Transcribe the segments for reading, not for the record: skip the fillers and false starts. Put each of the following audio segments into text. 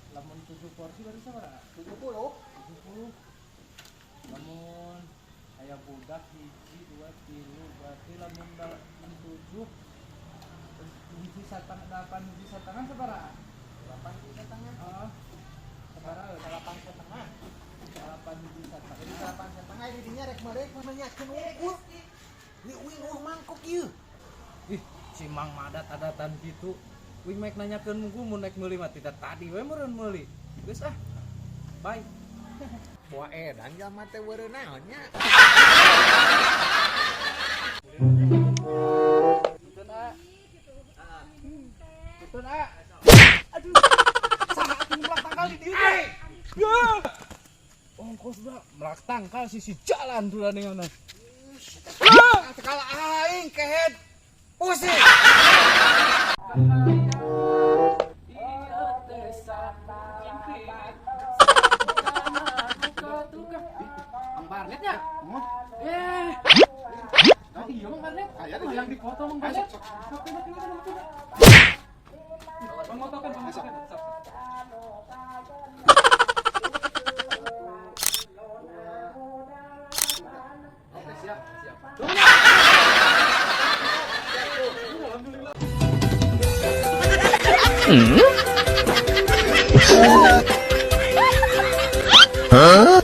Lamun 7 porsi berarti sabaraha? 70. Lamun aya budak hiji 2 3 berarti lamun 7 hiji satang 8 hiji satangan sabaraha? 8 hiji satangan. Heeh. Sabaraha? 8 setengah. 8 hiji satangan. 8 setengah di dinya rek merek menanyakeun unggul. Di uing mangkok ieu. Ih, si Mang Madat-adatan kitu. Wing mek nanyakeun munggu mun naik meuli mah tidak tadi we meureun meuli. Geus ah. Bye. Wah edan jalma teh weureuh naon nya. Tutun A. Tutun A. Aduh. Saha atuh melak tangkal di dieu teh. Ya. Ongkos da melak tangkal sisi jalan tuh dengan. Sekala aing kehead. Pusing. Barnet ya? Iya Mang Barnet. Yang dipoto Mang Barnet. Pemotokan. Oke, siap. Hah?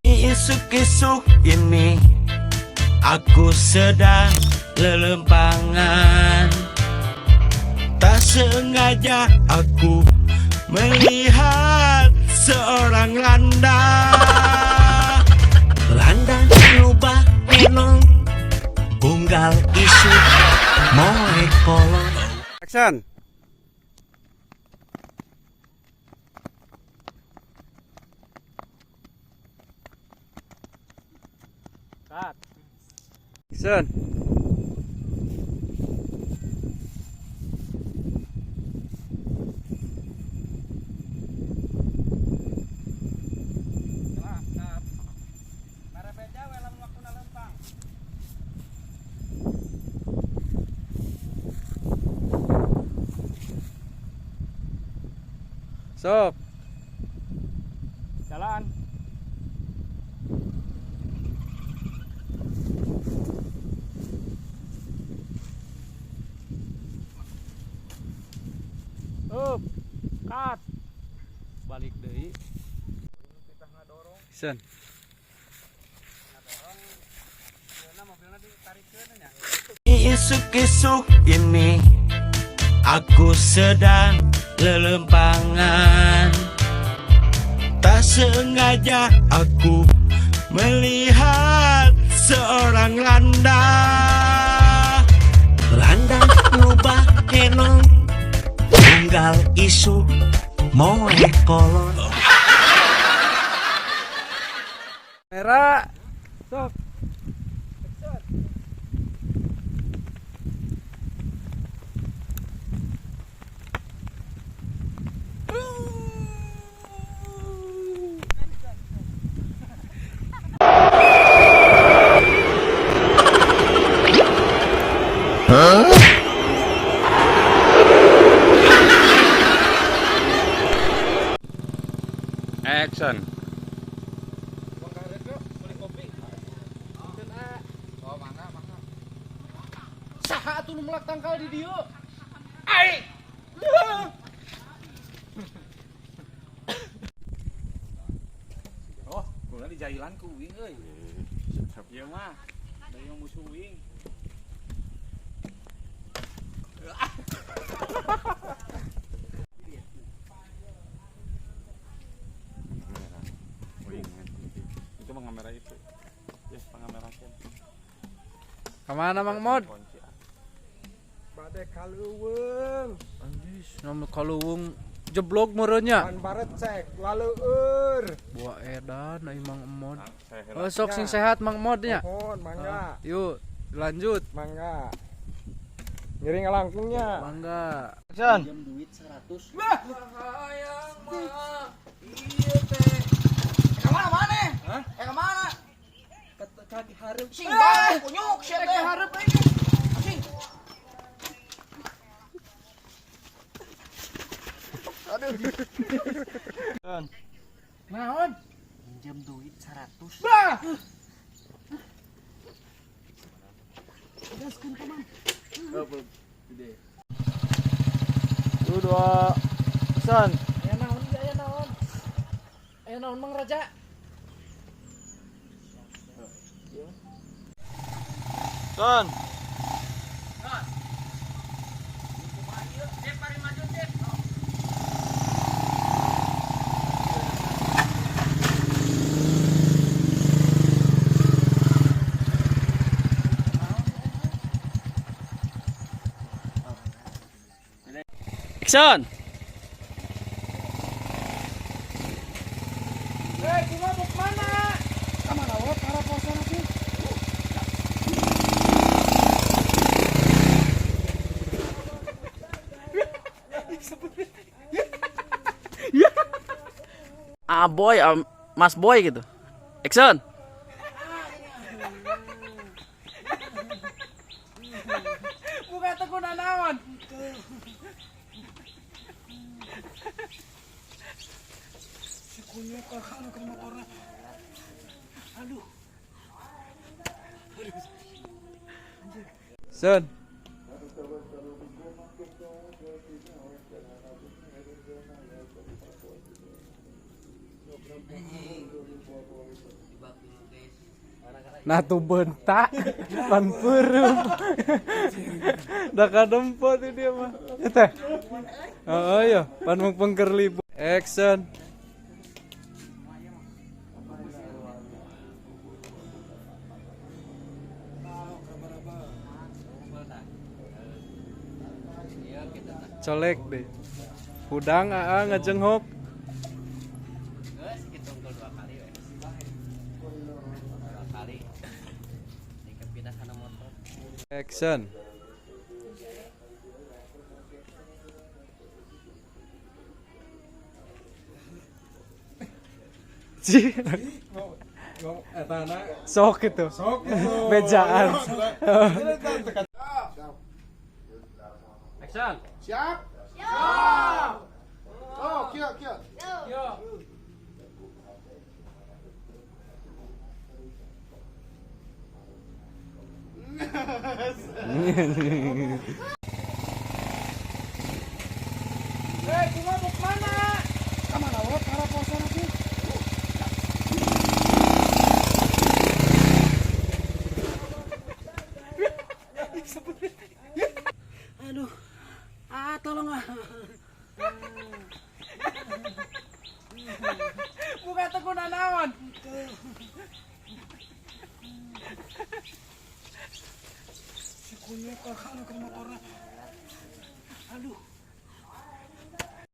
Isuk-isuk ini aku sedang lelempangan. Tak sengaja aku melihat seorang Landang nyubah enong unggal isuk moe kolon. Action. Action. Sok. Jalan. Up. Cut. Balik deui. Kita ngadorong. Sen. Ngadorong. Yeuna mobilna ditarikeun nya. Isuk-isuk ini aku sedang lelempangan. Tak sengaja aku melihat seorang landang ngubah enong unggal isu moe kolon. Merah. Sok. Action. Saha atuh nu melak tangkal di dieu? Oh, gua di jailan ku wing euy. Ieu mah da yang musuh wing. Itu mah kamera itu. Yes, pangamerakeun. Kemana Mang Mod? Kunci. Bade kaluweung. Anjis, nama kaluwung jeblok merenya. Pan baret cek laleueur. Buah edan ai Mang Mod. Saya Oh, sok sing sehat Mang Modnya. Mohon mangga. Yuk, lanjut. Mangga. Ngiring langkungnya. Mangga. Action. Jam duit 100. Hayang mah. Iya teh. Kemana mana? Hah? Kemana? Kaki hareup. Sing bang, kunyuk siapa teh? Hareup aja. Sing. Naon? Jam duit 100. Bah. Tuh dua. Pesan. Aya naon ieu aya naon? Aya naon Mang Raja? Son. Action. Bunga mau kemana? Kemana we para posan sih? Boy, Mas Boy gitu. Action. Buka teguna naon? Son. Nah tuh bentak pan peureum. Da kadempot itu dia mah. Teh. Oh iya, pan mengpengker libu. Action. Colek deh. Hudang ngejenghok. Geus hitung ke 2 kali we. 2 kali. Dikeun pindah kana motor. Action. Ci. Sok itu. Bejaan. Action. Siap? Siap. Oh, kieu. Yo. Bunga mau kemana? Kemana we para posan sih? Aduh. Tolong ah. Buka teguna naon? Si kunyuk ka kana motor. Aduh.